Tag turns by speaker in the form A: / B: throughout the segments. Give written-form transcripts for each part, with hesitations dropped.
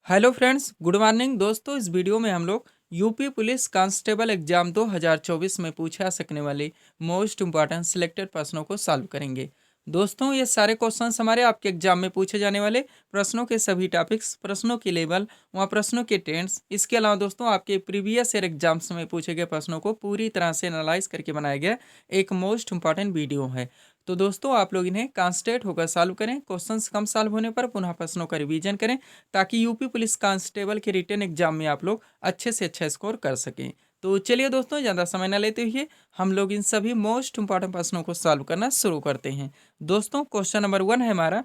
A: Hello friends, good morning दोस्तों। इस video में हम लोग यूपी पुलिस कांस्टेबल एग्जाम 2024 में पूछे जा सकने वाले मोस्ट इंपॉर्टेंट सिलेक्टेड प्रश्नों को सॉल्व करेंगे। दोस्तों, ये सारे क्वेश्चंस हमारे आपके एग्जाम में पूछे जाने वाले प्रश्नों के सभी टॉपिक्स, प्रश्नों की लेवल, वहाँ प्रश्नों के टेंस, इसके अलावा दोस्तों आपके प्रीवियस ईयर एग्जाम्स में पूछे गए प्रश्नों को पूरी तरह से एनालाइज करके बनाया गया एक मोस्ट इंपॉर्टेंट वीडियो है। तो दोस्तों, आप लोग इन्हें कॉन्सेंट्रेट होकर सॉल्व करें। क्वेश्चंस कम सॉल्व होने पर पुनः प्रश्नों का रिवीजन करें ताकि यूपी पुलिस कांस्टेबल के रिटन एग्जाम में आप लोग अच्छे से अच्छा स्कोर कर सकें। तो चलिए दोस्तों, ज़्यादा समय न लेते हुए हम लोग इन सभी मोस्ट इंपॉर्टेंट प्रश्नों को सॉल्व करना शुरू करते हैं। दोस्तों, क्वेश्चन नंबर 1 है हमारा,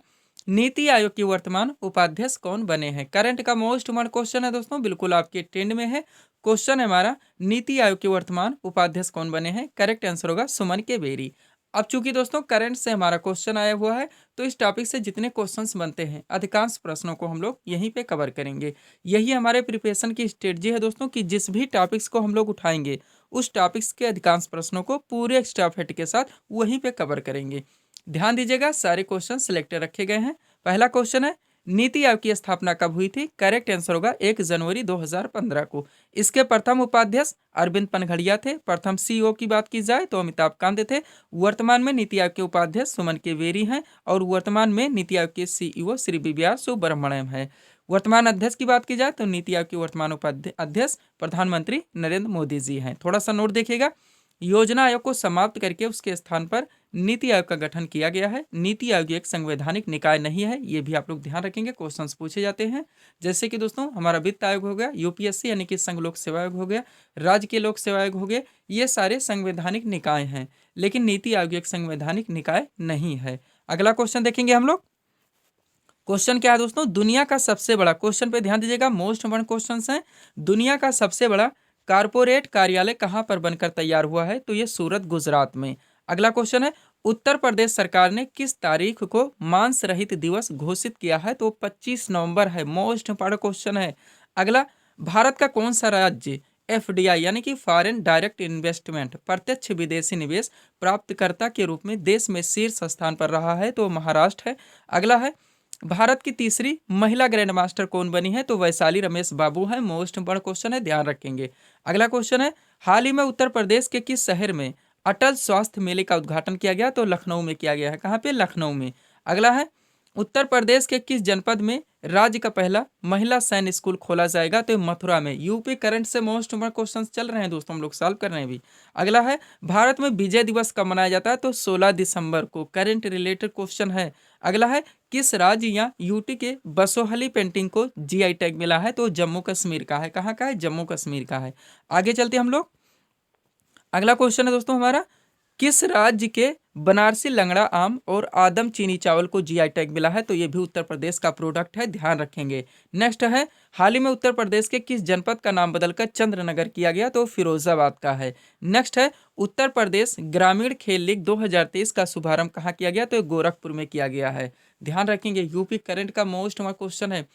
A: नीति आयोग के वर्तमान उपाध्यक्ष कौन बने हैं। करंट का मोस्ट इंपॉर्टेंट क्वेश्चन है दोस्तों, बिल्कुल आपके ट्रेंड में है। क्वेश्चन है हमारा, नीति आयोग के वर्तमान उपाध्यक्ष कौन बने हैं। करेक्ट आंसर होगा सुमन के बेरी। अब चूंकि दोस्तों करंट से हमारा क्वेश्चन आया हुआ है, तो इस टॉपिक से जितने क्वेश्चंस बनते हैं अधिकांश प्रश्नों को हम लोग यहीं पे कवर करेंगे। यही हमारे प्रिपरेशन की स्ट्रेटजी है दोस्तों कि जिस भी टॉपिक्स को हम लोग उठाएंगे उस टॉपिक्स के अधिकांश प्रश्नों को पूरे एक्स्ट्रा फैक्ट के साथ वहीं पे कवर करेंगे। ध्यान दीजिएगा, सारे क्वेश्चन सिलेक्टेड रखे गए हैं। पहला क्वेश्चन है, नीति आयोग की स्थापना कब हुई थी। करेक्ट आंसर होगा 1 जनवरी 2015 को। इसके प्रथम उपाध्यक्ष अरविंद पनघड़िया थे। प्रथम सीईओ की बात की जाए तो अमिताभ कांत थे। वर्तमान में नीति आयोग के उपाध्यक्ष सुमन के बेरी हैं और वर्तमान में नीति आयोग के सीईओ श्री बीवीआर सुब्रह्मण्यम है। वर्तमान अध्यक्ष की बात की जाए तो नीति आयोग के वर्तमान उपाध्यक्ष प्रधानमंत्री नरेंद्र मोदी जी हैं। थोड़ा सा नोट देखिएगा, योजना आयोग को समाप्त करके उसके स्थान पर नीति आयोग का गठन किया गया है। नीति आयोग एक संवैधानिक निकाय नहीं है, ये भी आप लोग ध्यान रखेंगे, क्वेश्चंस पूछे जाते हैं। जैसे कि दोस्तों हमारा वित्त आयोग हो गया, यूपीएससी यानी कि संघ लोक सेवा आयोग हो गया, राज्य के लोक सेवा आयोग हो गए, ये सारे संवैधानिक निकाय हैं, लेकिन नीति आयोग एक संवैधानिक निकाय नहीं है। अगला क्वेश्चन देखेंगे हम लोग। क्वेश्चन क्या है दोस्तों, दुनिया का सबसे बड़ा, क्वेश्चन पे ध्यान दीजिएगा, मोस्ट इंपॉर्टेंट क्वेश्चन है। दुनिया का सबसे बड़ा कारपोरेट कार्यालय कहां पर बनकर तैयार हुआ है, तो ये सूरत गुजरात में। अगला क्वेश्चन है, उत्तर प्रदेश सरकार ने किस तारीख को मांस रहित दिवस घोषित किया है, तो 25 नवंबर है। मोस्ट इंपॉर्टेंट क्वेश्चन है। अगला, भारत का कौन सा राज्य एफडीआई यानी कि फॉरेन डायरेक्ट इन्वेस्टमेंट, प्रत्यक्ष विदेशी निवेश प्राप्तकर्ता के रूप में देश में शीर्ष स्थान पर रहा है, तो महाराष्ट्र है। अगला है, भारत की तीसरी महिला ग्रैंड मास्टर कौन बनी है, तो वैशाली रमेश बाबू है। मोस्ट इंपॉर्टेंट क्वेश्चन है, ध्यान रखेंगे। अगला क्वेश्चन है, हाल ही में उत्तर प्रदेश के किस शहर में अटल स्वास्थ्य मेले का उद्घाटन किया गया, तो लखनऊ में किया गया है। कहाँ पे, लखनऊ में। अगला है, उत्तर प्रदेश के किस जनपद में राज्य का पहला महिला सैन्य स्कूल खोला जाएगा, तो मथुरा में। यूपी करंट से मोस्ट इंपॉर्टेंट क्वेश्चंस चल रहे हैं दोस्तों, हम लोग सॉल्व कर रहे हैं अभी। अगला है, भारत में विजय दिवस कब मनाया जाता है, तो 16 दिसंबर को। करंट रिलेटेड क्वेश्चन है। अगला है, किस राज्य या यूटी के बसोहली पेंटिंग को जीआई टैग मिला है, तो जम्मू कश्मीर का है। कहाँ का है, जम्मू कश्मीर का है। आगे चलते हम लोग। अगला क्वेश्चन है दोस्तों हमारा, किस राज्य के बनारसी लंगड़ा आम और आदम चीनी चावल को जीआई टैग मिला है, तो ये भी उत्तर प्रदेश का प्रोडक्ट है, ध्यान रखेंगे। नेक्स्ट है, हाल ही में उत्तर प्रदेश के किस जनपद का नाम बदलकर चंद्रनगर किया गया, तो फिरोजाबाद का है। नेक्स्ट है, उत्तर प्रदेश ग्रामीण खेल लीग 2023 का शुभारंभ कहाँ किया गया, तो गोरखपुर में किया गया है। ध्यान रखेंगे, यूपी करंट का मोस्ट क्वेश्चन है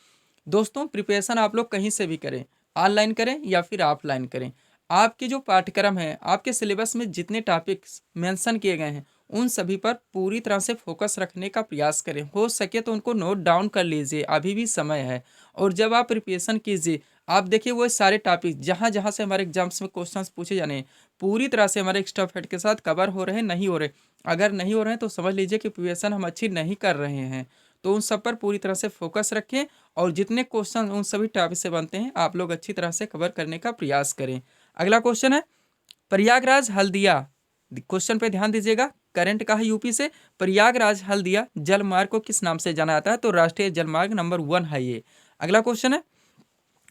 A: दोस्तों। प्रिपरेशन आप लोग कहीं से भी करें, ऑनलाइन करें या फिर ऑफलाइन करें, आपके जो पाठ्यक्रम है, आपके सिलेबस में जितने टॉपिक्स मेंशन किए गए हैं उन सभी पर पूरी तरह से फोकस रखने का प्रयास करें। हो सके तो उनको नोट डाउन कर लीजिए, अभी भी समय है। और जब आप प्रिपरेशन कीजिए, आप देखिए वो सारे टॉपिक जहाँ जहाँ से हमारे एग्जाम्स में क्वेश्चंस पूछे जाने हैं पूरी तरह से हमारे एक्स्ट्रा फैक्ट के साथ कवर हो रहे हैं, नहीं हो रहे। अगर नहीं हो रहे हैं तो समझ लीजिए कि प्रिपरेशन हम अच्छी नहीं कर रहे हैं। तो उन सब पर पूरी तरह से फोकस रखें और जितने क्वेश्चन उन सभी टॉपिक से बनते हैं आप लोग अच्छी तरह से कवर करने का प्रयास करें। अगला क्वेश्चन है, प्रयागराज हल्दिया, क्वेश्चन पे ध्यान दीजिएगा, करंट का है यूपी से। प्रयागराज हल्दिया जलमार्ग को किस नाम से जाना जाता है, तो राष्ट्रीय जलमार्ग नंबर 1 है ये। अगला क्वेश्चन है,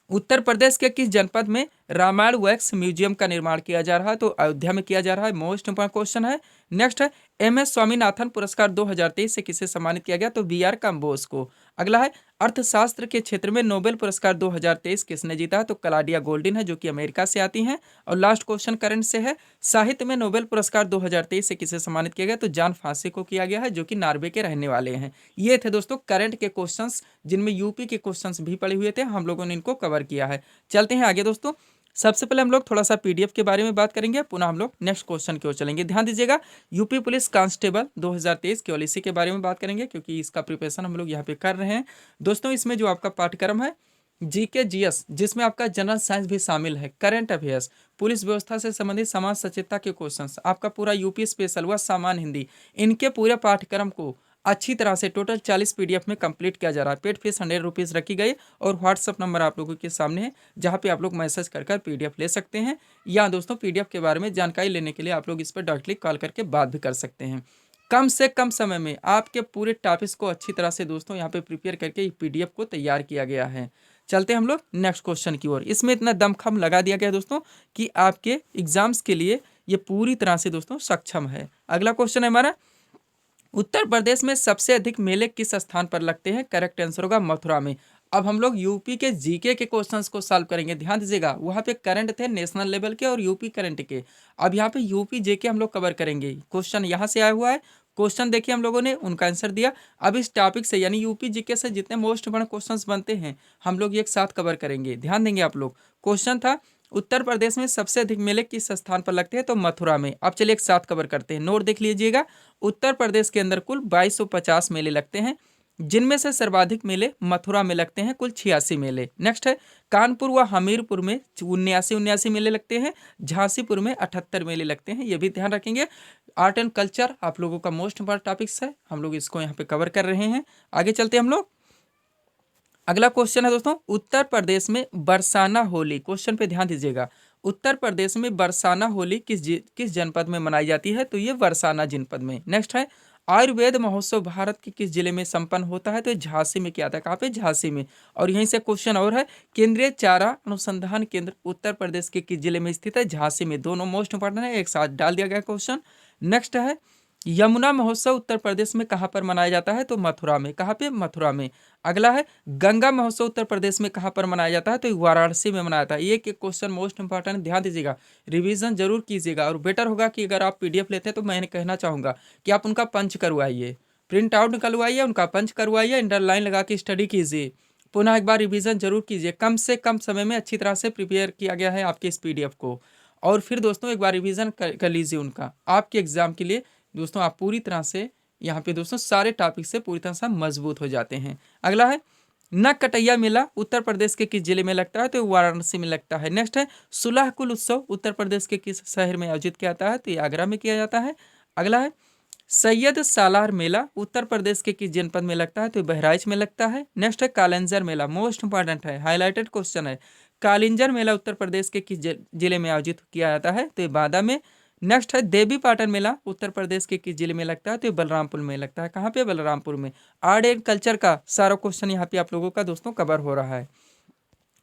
A: उत्तर प्रदेश के किस जनपद में रामायण वैक्स म्यूजियम का निर्माण किया जा रहा है, तो अयोध्या में किया जा रहा है। मोस्ट इंपॉर्टेंट क्वेश्चन है। नेक्स्ट है, एमएस स्वामीनाथन पुरस्कार 2023 से किसे सम्मानित किया गया, तो बीआर कंबोज को। अगला है, अर्थशास्त्र के क्षेत्र में नोबेल पुरस्कार 2023 किसने जीता है, तो क्लाडिया गोल्डिन है जो कि अमेरिका से आती हैं। और लास्ट क्वेश्चन करंट से है, साहित्य में नोबेल पुरस्कार 2023 से किसे सम्मानित किया गया, तो जॉन फांसी को किया गया है जो कि नॉर्वे के रहने वाले हैं। ये थे दोस्तों करंट के क्वेश्चंस जिनमें यूपी के क्वेश्चंस भी पड़े हुए थे, हम लोगों ने इनको कवर किया है। चलते हैं आगे दोस्तों। सबसे पहले हम लोग थोड़ा सा पीडीएफ के बारे में बात करेंगे, पुनः हम लोग नेक्स्ट क्वेश्चन की ओर चलेंगे। ध्यान दीजिएगा, यूपी पुलिस कांस्टेबल 2023 केवल इसी के बारे में बात करेंगे क्योंकि इसका प्रिपरेशन हम लोग यहाँ पे कर रहे हैं दोस्तों। इसमें जो आपका पाठ्यक्रम है जीके जीएस जिसमें आपका जनरल साइंस भी शामिल है, करंट अफेयर्स, पुलिस व्यवस्था से संबंधित समाज सचेतता के क्वेश्चंस, आपका पूरा यूपी स्पेशल व सामान्य हिंदी, इनके पूरे पाठ्यक्रम को अच्छी तरह से टोटल 40 पीडीएफ में कंप्लीट किया जा रहा है। पेड फीस 100 रुपीज़ रखी गई और व्हाट्सअप नंबर आप लोगों के सामने है, जहाँ पे आप लोग मैसेज कर पीडीएफ ले सकते हैं, या दोस्तों पीडीएफ के बारे में जानकारी लेने के लिए आप लोग इस पर डायरेक्टली कॉल करके बात भी कर सकते हैं। कम से कम समय में आपके पूरे टॉपिक्स को अच्छी तरह से दोस्तों यहाँ पे प्रिपेयर करके पीडीएफ को तैयार किया गया है। चलते हैं हम लोग नेक्स्ट क्वेश्चन की ओर। इसमें इतना दमखम लगा दिया गया है दोस्तों कि आपके एग्जाम्स के लिए ये पूरी तरह से दोस्तों सक्षम है। अगला क्वेश्चन है हमारा, उत्तर प्रदेश में सबसे अधिक मेले किस स्थान पर लगते हैं? करेक्ट आंसर होगा मथुरा में। अब हम लोग यूपी के जीके के क्वेश्चंस को सॉल्व करेंगे। ध्यान दीजिएगा, वहाँ पे करंट थे नेशनल लेवल के और यूपी करंट के। अब यहाँ पे यूपी जेके हम लोग कवर करेंगे। क्वेश्चन यहाँ से आया हुआ है, क्वेश्चन देखिए हम लोगों ने उनका आंसर दिया। अब इस टॉपिक से यानी यूपी जीके से जितने मोस्ट बड़े क्वेश्चंस बनते हैं हम लोग एक साथ कवर करेंगे। ध्यान देंगे आप लोग। क्वेश्चन था उत्तर प्रदेश में सबसे अधिक मेले किस स्थान पर लगते हैं? तो मथुरा में। अब चलिए एक साथ कवर करते हैं, नोट देख लीजिएगा। उत्तर प्रदेश के अंदर कुल 2250 मेले लगते हैं, जिनमें से सर्वाधिक मेले मथुरा में लगते हैं, कुल 86 मेले। नेक्स्ट है कानपुर व हमीरपुर में 79 मेले लगते हैं, झांसीपुर में 78 मेले लगते हैं। ये भी ध्यान रखेंगे। आर्ट एंड कल्चर आप लोगों का मोस्ट इंपॉर्टेंट टॉपिक्स है, हम लोग इसको यहाँ पे कवर कर रहे हैं। आगे चलते हैं हम लोग। अगला क्वेश्चन है दोस्तों, उत्तर प्रदेश में बरसाना होली, क्वेश्चन पे ध्यान दीजिएगा। उत्तर प्रदेश में बरसाना होली किस जनपद में मनाई जाती है? तो ये बरसाना जनपद में। नेक्स्ट है आयुर्वेद महोत्सव भारत के किस जिले में संपन्न होता है? तो झांसी में किया था। कहाँ पे? झांसी में। और यहीं से क्वेश्चन और है, केंद्रीय चारा अनुसंधान केंद्र उत्तर प्रदेश के किस जिले में स्थित है? झांसी में। दोनों मोस्ट इंपॉर्टेंट है, एक साथ डाल दिया गया क्वेश्चन। नेक्स्ट है यमुना महोत्सव उत्तर प्रदेश में कहाँ पर मनाया जाता है? तो मथुरा में। कहाँ पे? मथुरा में। अगला है गंगा महोत्सव उत्तर प्रदेश में कहाँ पर मनाया जाता है? तो वाराणसी में मनाया जाता है। ये क्वेश्चन मोस्ट इंपॉर्टेंट, ध्यान दीजिएगा, रिवीजन जरूर कीजिएगा। और बेटर होगा कि अगर आप पीडीएफ लेते हैं तो मैं कहना चाहूँगा कि आप उनका पंच करवाइए, प्रिंट आउट निकलवाइए, उनका पंच करवाइए, अंडरलाइन लगा के स्टडी कीजिए, पुनः एक बार रिवीजन जरूर कीजिए। कम से कम समय में अच्छी तरह से प्रिपेयर किया गया है आपके इस पीडीएफ को। और फिर दोस्तों एक बार रिवीजन कर लीजिए उनका, आपके एग्जाम के लिए दोस्तों आप पूरी तरह से यहाँ पे दोस्तों सारे टॉपिक से पूरी तरह से मजबूत हो जाते हैं। अगला है नकटैया मेला उत्तर प्रदेश के किस जिले में लगता है? तो वाराणसी में लगता है। नेक्स्ट है सुलह कुल उत्सव उत्तर प्रदेश के किस शहर में आयोजित किया जाता है? तो ये आगरा में किया जाता है। अगला है सैयद सालार मेला उत्तर प्रदेश के किस जनपद में लगता है? तो बहराइच में लगता है। नेक्स्ट है कालिंजर मेला, मोस्ट इंपॉर्टेंट है, हाईलाइटेड क्वेश्चन है। कालिंजर मेला उत्तर प्रदेश के किस जिले में आयोजित किया जाता है? तो बादा में। नेक्स्ट है देवी पाटन मेला उत्तर प्रदेश के किस जिले में लगता है? तो बलरामपुर में लगता है। कहाँ पे? बलरामपुर में। आर्ट एंड कल्चर का सारा क्वेश्चन यहाँ पे आप लोगों का दोस्तों कवर हो रहा है।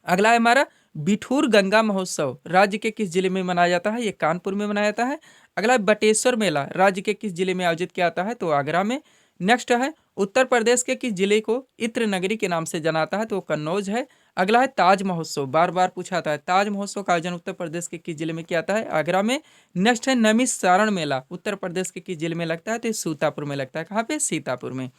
A: अगला है हमारा बिठूर गंगा महोत्सव राज्य के किस जिले में मनाया जाता है? ये कानपुर में मनाया जाता है। अगला है बटेश्वर मेला राज्य के किस जिले में आयोजित किया जाता है? तो आगरा में। नेक्स्ट है उत्तर प्रदेश के किस जिले को इत्र नगरी के नाम से जाना जाता है? तो कन्नौज है। अगला है ताज महोत्सव, बार बार पूछा था, ताज महोत्सव का आयोजन उत्तर प्रदेश के किस जिले में किया जाता है? आगरा में। नेक्स्ट है नैमिषारण मेला उत्तर प्रदेश के किस जिले में लगता है? तो सीतापुर में लगता है। कहाँ पे? सीतापुर में।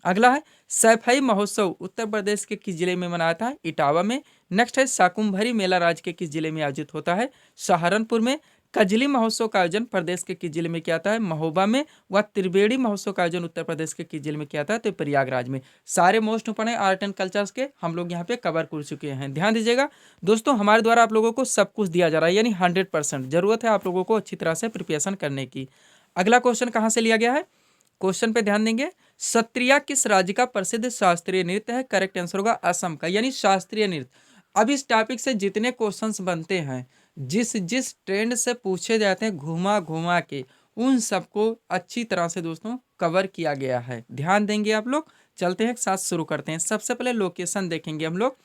A: अगला है सैफई महोत्सव उत्तर प्रदेश के किस जिले में मनाया था? इटावा में। नेक्स्ट है शाकुंभरी मेला राज्य के किस जिले में आयोजित होता है? सहारनपुर में। कजली महोत्सव का आयोजन प्रदेश के किस जिले में किया जाता है? महोबा में। व त्रिवेणी महोत्सव का आयोजन उत्तर प्रदेश के किस जिले में किया जाता है? तो प्रयागराज में। सारे most important art and cultures के हम लोग यहाँ पे कवर कर चुके हैं। ध्यान दीजिएगा दोस्तों, हमारे द्वारा आप लोगों को सब कुछ दिया जा रहा है, यानी 100% जरूरत है आप लोगों को अच्छी तरह से प्रिपरेशन करने की। अगला क्वेश्चन कहाँ से लिया गया है? क्वेश्चन पे ध्यान देंगे। सत्रिया किस राज्य का प्रसिद्ध शास्त्रीय नृत्य है? करेक्ट आंसर होगा असम का, यानी शास्त्रीय नृत्य। अब इस टॉपिक से जितने क्वेश्चंस बनते हैं, जिस जिस ट्रेंड से पूछे जाते हैं घुमा घुमा के, उन सबको अच्छी तरह से दोस्तों कवर किया गया है। ध्यान देंगे आप लोग। चलते हैं साथ शुरू करते हैं। सबसे पहले लोकेशन देखेंगे हम लोग।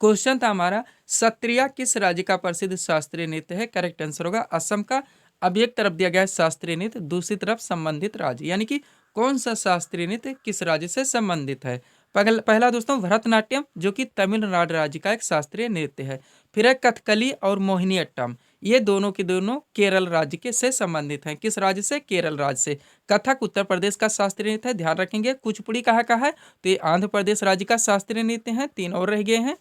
A: क्वेश्चन था हमारा सत्रिया किस राज्य का प्रसिद्ध शास्त्रीय नृत्य है? करेक्ट आंसर होगा असम का। अब एक तरफ दिया गया है शास्त्रीय नृत्य, दूसरी तरफ संबंधित राज्य, यानी कि कौन सा शास्त्रीय नृत्य किस राज्य से संबंधित है। पहला दोस्तों भरतनाट्यम, जो कि तमिलनाडु राज्य का एक शास्त्रीय नृत्य है। फिर है कथकली और मोहिनीअट्टम, ये दोनों के दोनों केरल राज्य के से संबंधित हैं। किस राज्य से? केरल राज्य से। कथक उत्तर प्रदेश का शास्त्रीय नृत्य है, ध्यान रखेंगे। कुचिपुड़ी कहाँ का है? तो ये आंध्र प्रदेश राज्य का शास्त्रीय नृत्य है। 3 और रह गए हैं।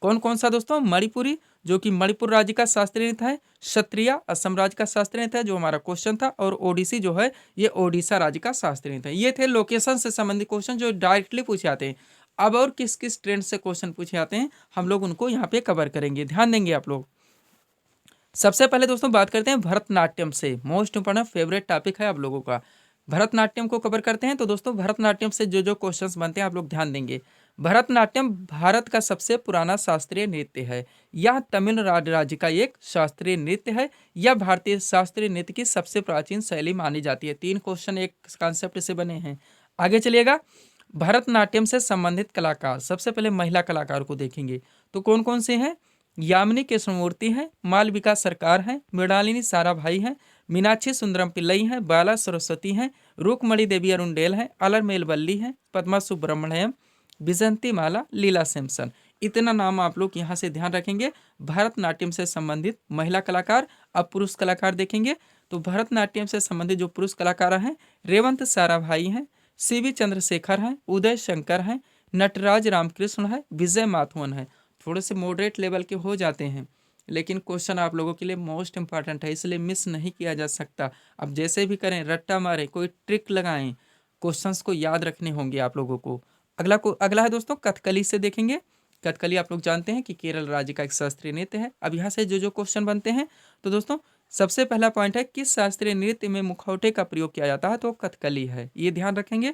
A: कौन कौन सा दोस्तों? मणिपुरी, जो कि मणिपुर राज्य का शास्त्रीय नृत्य है। क्षत्रिया असम राज्य का शास्त्रीय नृत्य है, जो हमारा क्वेश्चन था। और ओडिसी जो है ये ओडिशा राज्य का शास्त्रीय नृत्य है। ये थे लोकेशन से संबंधित क्वेश्चन जो डायरेक्टली पूछे जाते हैं। अब और किस किस ट्रेंड से क्वेश्चन पूछे जाते हैं हम लोग उनको यहाँ पे कवर करेंगे, ध्यान देंगे आप लोग। सबसे पहले दोस्तों बात करते हैं भरतनाट्यम से, मोस्ट इंपॉर्टेंट फेवरेट टॉपिक है आप लोगों का। भरतनाट्यम को कवर करते हैं। तो दोस्तों भरतनाट्यम से जो जो क्वेश्चंस बनते हैं आप लोग ध्यान देंगे। भरतनाट्यम भारत का सबसे पुराना शास्त्रीय नृत्य है। यह तमिलनाडु राज्य का एक शास्त्रीय नृत्य है। यह भारतीय शास्त्रीय नृत्य की सबसे प्राचीन शैली मानी जाती है। 3 क्वेश्चन एक कॉन्सेप्ट से बने हैं। आगे चलिएगा। भरतनाट्यम से संबंधित कलाकार, सबसे पहले महिला कलाकार को देखेंगे तो कौन कौन से हैं। यामिनी कृष्णमूर्ति हैं, मालविका सरकार हैं, मृणालिनी साराभाई हैं, मीनाक्षी सुंदरम पिल्लई हैं, बाला सरस्वती हैं, रुकमणि देवी अरुणडेल हैं, अलरमेल वल्ली हैं, पद्मा सुब्रमण्यम, विजंती माला, लीला सैमसन। इतना नाम आप लोग यहाँ से ध्यान रखेंगे भरतनाट्यम से संबंधित महिला कलाकार। अब पुरुष कलाकार देखेंगे तो भरतनाट्यम से संबंधित जो पुरुष कलाकार हैं रेवंत साराभाई हैं, सीवी चंद्रशेखर हैं, उदय शंकर हैं, नटराज रामकृष्ण है, विजय माथुअन है। थोड़े से मॉडरेट लेवल के हो जाते हैं लेकिन क्वेश्चन आप लोगों के लिए मोस्ट इंपॉर्टेंट है, इसलिए मिस नहीं किया जा सकता। अब जैसे भी करें, रट्टा मारें, कोई ट्रिक लगाएं, क्वेश्चंस को याद रखने होंगे आप लोगों को। अगला है दोस्तों कथकली से देखेंगे। कथकली आप लोग जानते हैं कि केरल राज्य का एक शास्त्रीय नृत्य है। अब यहाँ से जो जो क्वेश्चन बनते हैं तो दोस्तों सबसे पहला पॉइंट है किस शास्त्रीय नृत्य में मुखौटे का प्रयोग किया जाता है, तो कथकली है, ये ध्यान रखेंगे।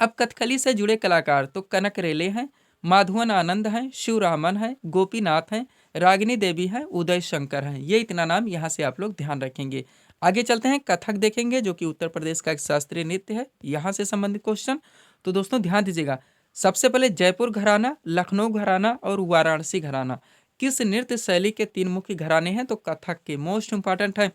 A: अब कथकली से जुड़े कलाकार तो कनक रेले हैं, माधवन आनंद हैं, शिवरामन हैं, गोपीनाथ हैं, रागिनी देवी हैं, उदय शंकर हैं। ये इतना नाम यहाँ से आप लोग ध्यान रखेंगे। आगे चलते हैं, कथक देखेंगे जो कि उत्तर प्रदेश का एक शास्त्रीय नृत्य है। यहाँ से संबंधित क्वेश्चन तो दोस्तों ध्यान दीजिएगा। सबसे पहले जयपुर घराना, लखनऊ घराना और वाराणसी घराना किस नृत्य शैली के 3 मुख्य घराने हैं, तो कथक के। मोस्ट इंपॉर्टेंट है।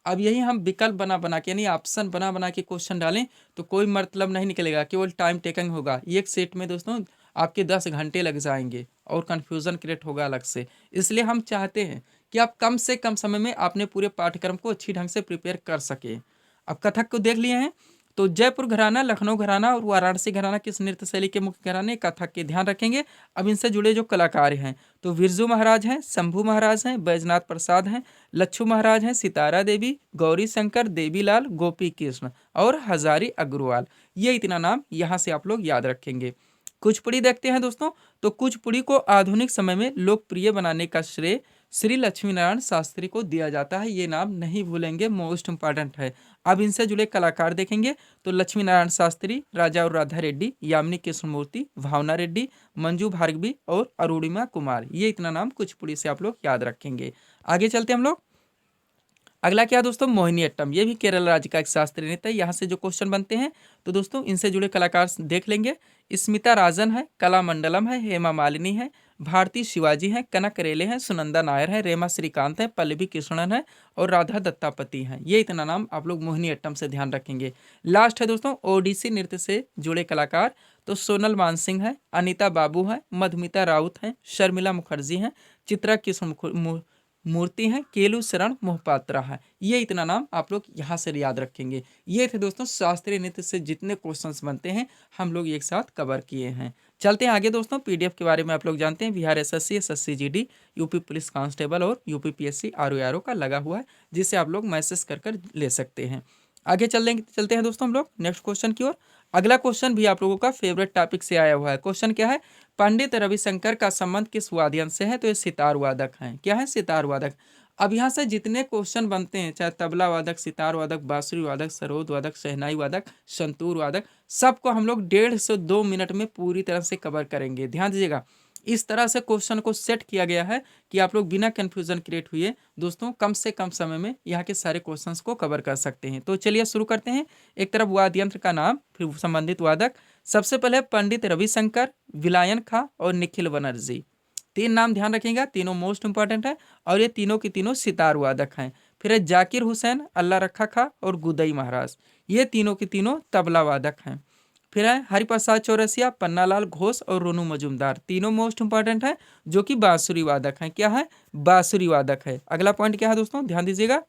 A: अब यही हम विकल्प बना बना के यानी ऑप्शन बना बना के क्वेश्चन डालें तो कोई मतलब नहीं निकलेगा, केवल टाइम टेकिंग होगा। एक सेट में दोस्तों आपके 10 घंटे लग जाएंगे और कन्फ्यूज़न क्रिएट होगा अलग से। इसलिए हम चाहते हैं कि आप कम से कम समय में अपने पूरे पाठ्यक्रम को अच्छी ढंग से प्रिपेयर कर सकें। अब कथक को देख लिए हैं तो जयपुर घराना, लखनऊ घराना और वाराणसी घराना किस नृत्य शैली के मुख्य घराने, कथक के, ध्यान रखेंगे। अब इनसे जुड़े जो कलाकार हैं तो बिरजू महाराज हैं, शंभू महाराज हैं, बैजनाथ प्रसाद हैं, लच्छू महाराज हैं, सितारा देवी, गौरी शंकर, देवीलाल, गोपी कृष्ण और हजारी अग्रवाल। ये इतना नाम यहाँ से आप लोग याद रखेंगे। कुचिपुड़ी देखते हैं दोस्तों। तो कुचिपुड़ी को आधुनिक समय में लोकप्रिय बनाने का श्रेय श्री लक्ष्मी नारायण शास्त्री को दिया जाता है। ये नाम नहीं भूलेंगे, मोस्ट इंपॉर्टेंट है। अब इनसे जुड़े कलाकार देखेंगे तो लक्ष्मी नारायण शास्त्री, राजा और राधा रेड्डी, यामिनी कृष्णमूर्ति, भावना रेड्डी, मंजू भार्गवी और अरुणिमा कुमार। ये इतना नाम कुचिपुड़ी से आप लोग याद रखेंगे। आगे चलते हम लोग। अगला क्या दोस्तों, मोहिनीअट्टम। ये भी केरल राज्य का एक शास्त्रीय नृत्य है। यहाँ से जो क्वेश्चन बनते हैं तो दोस्तों इनसे जुड़े कलाकार देख लेंगे। स्मिता राजन है, कला मंडलम है, हेमा मालिनी है, भारती शिवाजी हैं, कनक रेले हैं, सुनंदा नायर है, रेमा श्रीकांत है, पल्लवी कृष्णन है और राधा दत्तापति हैं। ये इतना नाम आप लोग मोहिनीअट्टम से ध्यान रखेंगे। लास्ट है दोस्तों ओडिसी नृत्य से जुड़े कलाकार तो सोनल मानसिंह है, अनीता बाबू है, मधुमिता राउत हैं, शर्मिला मुखर्जी हैं, चित्रा कृष्ण मूर्ति हैं, केलू शरण मोहपात्रा है। ये इतना नाम आप लोग यहाँ से याद रखेंगे। ये थे दोस्तों शास्त्रीय नृत्य से जितने क्वेश्चंस बनते हैं हम लोग एक साथ कवर किए हैं। चलते हैं आगे दोस्तों। पीडीएफ के बारे में आप लोग जानते हैं, Bihar SSC, SSC GD, UP police constable और यूपी पीएससी आरओ का लगा हुआ है, जिसे आप लोग मैसेज कर ले सकते हैं। आगे चलते हैं दोस्तों हम लोग नेक्स्ट क्वेश्चन की ओर। अगला क्वेश्चन भी आप लोगों का फेवरेट टॉपिक से आया हुआ है। क्वेश्चन क्या है, पंडित रविशंकर का संबंध किस वाद्ययंत्र से है, तो ये सितार वादक हैं। क्या है, सितार वादक। अब यहाँ से जितने क्वेश्चन बनते हैं, चाहे तबला वादक, सितार वादक, बांसुरी वादक, सरोद वादक, शहनाई वादक, संतूर वादक, सबको हम लोग 1.5 से 2 मिनट में पूरी तरह से कवर करेंगे। ध्यान दीजिएगा, इस तरह से क्वेश्चन को सेट किया गया है कि आप लोग बिना कन्फ्यूजन क्रिएट हुए दोस्तों कम से कम समय में यहाँ के सारे क्वेश्चंस को कवर कर सकते हैं। तो चलिए शुरू करते हैं। एक तरफ वाद्य यंत्र का नाम, फिर संबंधित वादक। सबसे पहले पंडित रविशंकर, विलायन खां और निखिल बनर्जी। 3 नाम ध्यान रखिएगा, तीनों मोस्ट इंपॉर्टेंट है और ये तीनों की तीनों सितार वादक हैं। फिर है जाकिर हुसैन, अल्लाह रखा खां और गुदई महाराज। ये तीनों की तीनों तबला वादक हैं। फिर है हरिप्रसाद चौरसिया, पन्नालाल घोष और रोनू मजूमदार। तीनों मोस्ट इंपॉर्टेंट हैं जो कि बांसुरी वादक हैं। क्या है, बांसुरी वादक है। अगला पॉइंट क्या है दोस्तों, ध्यान दीजिएगा।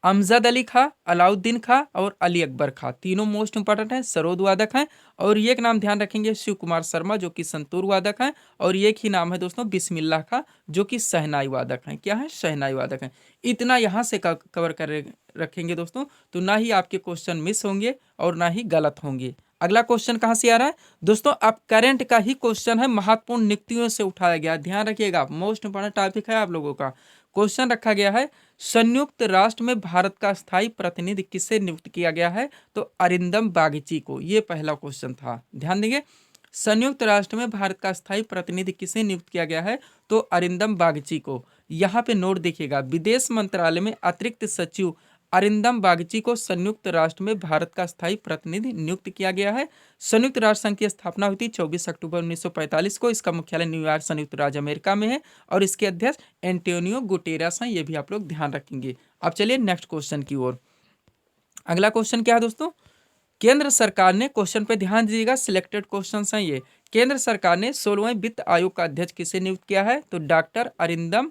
A: अमजद अली खां, अलाउद्दीन खां और अली अकबर खां, तीनों मोस्ट इंपॉर्टेंट हैं, सरोद वादक हैं। और ये एक नाम ध्यान रखेंगे, शिव कुमार शर्मा जो कि संतूर वादक हैं। और ये एक ही नाम है दोस्तों, बिस्मिल्लाह खां जो कि शहनाई वादक हैं। क्या है, शहनाई वादक हैं। इतना यहाँ से कवर कर रखेंगे दोस्तों तो ना ही आपके क्वेश्चन मिस होंगे और ना ही गलत होंगे। अगला क्वेश्चन कहाँ से आ रहा है दोस्तों, अब करंट का ही क्वेश्चन है, महत्वपूर्ण नियुक्तियों से उठाया गया, ध्यान रखिएगा, मोस्ट इंपोर्टेंट टॉपिक है आप लोगों का। क्वेश्चन रखा गया है, संयुक्त राष्ट्र में भारत का स्थायी प्रतिनिधि किसे नियुक्त किया गया है, तो अरिंदम बागची को, ये पहला क्वेश्चन था, ध्यान देंगे। संयुक्त राष्ट्र में भारत का स्थायी प्रतिनिधि किसे नियुक्त किया गया है, तो अरिंदम बागची को। यहाँ पे नोट देखिएगा, विदेश मंत्रालय में अतिरिक्त सचिव अरिंदम बागची को संयुक्त राष्ट्र में भारत का स्थायी प्रतिनिधि नियुक्त किया गया है। संयुक्त राष्ट्र संघ की स्थापना हुई थी 24 अक्टूबर 1945 को। इसका मुख्यालय न्यूयॉर्क संयुक्त राज्य अमेरिका में है और इसके अध्यक्ष एंटोनियो गुटेरेस हैं, ये भी आप लोग ध्यान रखेंगे। अब चलिए नेक्स्ट क्वेश्चन की ओर। अगला क्वेश्चन क्या है दोस्तों, केंद्र सरकार ने, क्वेश्चन पे ध्यान दीजिएगा, सिलेक्टेड क्वेश्चन हैं ये। केंद्र सरकार ने 16वें वित्त आयोग का अध्यक्ष किसे नियुक्त किया है, तो डॉक्टर अरिंदम,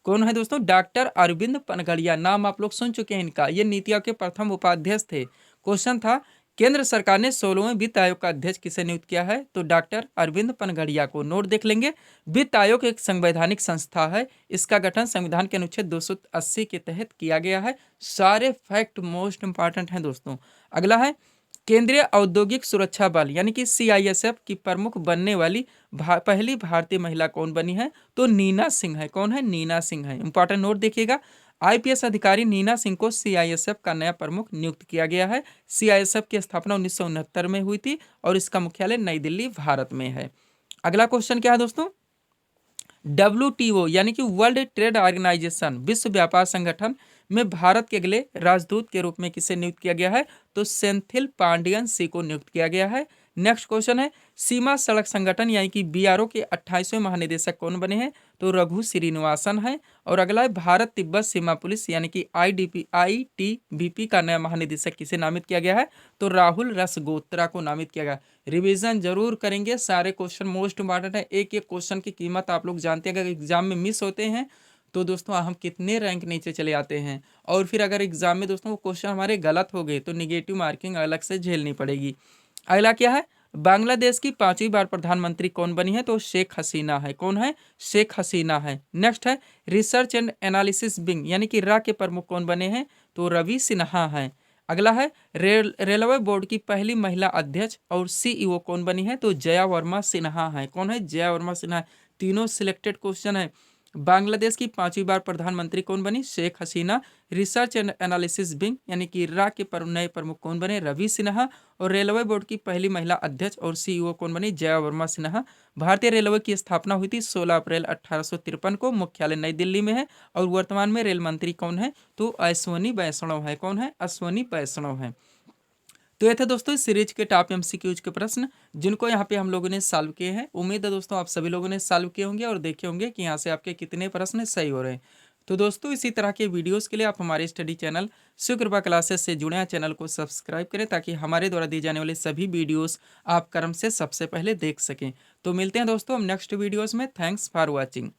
A: कौन है दोस्तों, डॉक्टर अरविंद पनघड़िया, नाम आप लोग सुन चुके हैं इनका, ये नीति आयोग के प्रथम उपाध्यक्ष थे। क्वेश्चन था, केंद्र सरकार ने 16वें वित्त आयोग का अध्यक्ष किसे नियुक्त किया है, तो डॉक्टर अरविंद पनघड़िया को। नोट देख लेंगे, वित्त आयोग एक संवैधानिक संस्था है, इसका गठन संविधान के अनुच्छेद 280 के तहत किया गया है। सारे फैक्ट मोस्ट इंपॉर्टेंट हैं दोस्तों। अगला है, केंद्रीय औद्योगिक सुरक्षा बल यानी कि CISF की प्रमुख बनने वाली पहली भारतीय महिला कौन बनी है, तो नीना सिंह है। कौन है, नीना सिंह है। इंपॉर्टेंट नोट देखिएगा, IPS अधिकारी नीना सिंह को CISF का नया प्रमुख नियुक्त किया गया है। CISF की स्थापना 1969 में हुई थी और इसका मुख्यालय नई दिल्ली, भारत में है। अगला क्वेश्चन क्या है दोस्तों, WTO यानी कि वर्ल्ड ट्रेड ऑर्गेनाइजेशन, विश्व व्यापार संगठन में भारत के अगले राजदूत के रूप में किसे नियुक्त किया गया है, तो सेंथिल पांडियन सी को नियुक्त किया गया है। नेक्स्ट क्वेश्चन है, सीमा सड़क संगठन यानी कि BRO के 28वें महानिदेशक कौन बने हैं, तो रघु श्रीनिवासन है। और अगला है, भारत तिब्बत सीमा पुलिस यानी कि ITBP का नया महानिदेशक किसे नामित किया गया है, तो राहुल रसगोत्रा को नामित किया गया। रिवीजन जरूर करेंगे, सारे क्वेश्चन मोस्ट इंपॉर्टेंट है। एक एक क्वेश्चन की कीमत आप लोग जानते हैं, अगर एग्जाम में मिस होते हैं तो दोस्तों हम कितने रैंक नीचे चले आते हैं, और फिर अगर एग्जाम में दोस्तों वो क्वेश्चन हमारे गलत हो गए तो निगेटिव मार्किंग अलग से झेलनी पड़ेगी। अगला क्या है, बांग्लादेश की 5वीं बार प्रधानमंत्री कौन बनी है, तो शेख हसीना है। कौन है, शेख हसीना है। नेक्स्ट है, रिसर्च एंड एनालिसिस विंग यानी कि रा के प्रमुख कौन बने हैं, तो रवि सिन्हा है। अगला है, रेलवे बोर्ड की पहली महिला अध्यक्ष और CEO कौन बनी है, तो जया वर्मा सिन्हा है। कौन है, जया वर्मा सिन्हा। तीनों सिलेक्टेड क्वेश्चन है। बांग्लादेश की 5वीं बार प्रधानमंत्री कौन बनी, Sheikh Hasina. Research and analysis wing यानी कि रा के नए प्रमुख कौन बने, रवि सिन्हा। और रेलवे बोर्ड की पहली महिला अध्यक्ष और CEO कौन बनी, जया वर्मा सिन्हा। भारतीय रेलवे की स्थापना हुई थी 16 अप्रैल 1853 को, मुख्यालय नई दिल्ली में है। और वर्तमान में रेल मंत्री कौन है, तो अश्वनी वैष्णव है। कौन है, अश्वनी वैष्णव है। तो ये थे दोस्तों इस सीरीज के टॉप MCQs के प्रश्न, जिनको यहाँ पे हम लोगों ने सॉल्व किए हैं। उम्मीद है दोस्तों आप सभी लोगों ने सॉल्व किए होंगे और देखे होंगे कि यहाँ से आपके कितने प्रश्न सही हो रहे हैं। तो दोस्तों इसी तरह के वीडियोस के लिए आप हमारे स्टडी चैनल शिव कृपा क्लासेस से जुड़े हैं, चैनल को सब्सक्राइब करें ताकि हमारे द्वारा दी जाने वाले सभी वीडियोस आप क्रम से सबसे पहले देख सकें। तो मिलते हैं दोस्तों हम नेक्स्ट वीडियोस में। Thanks for watching.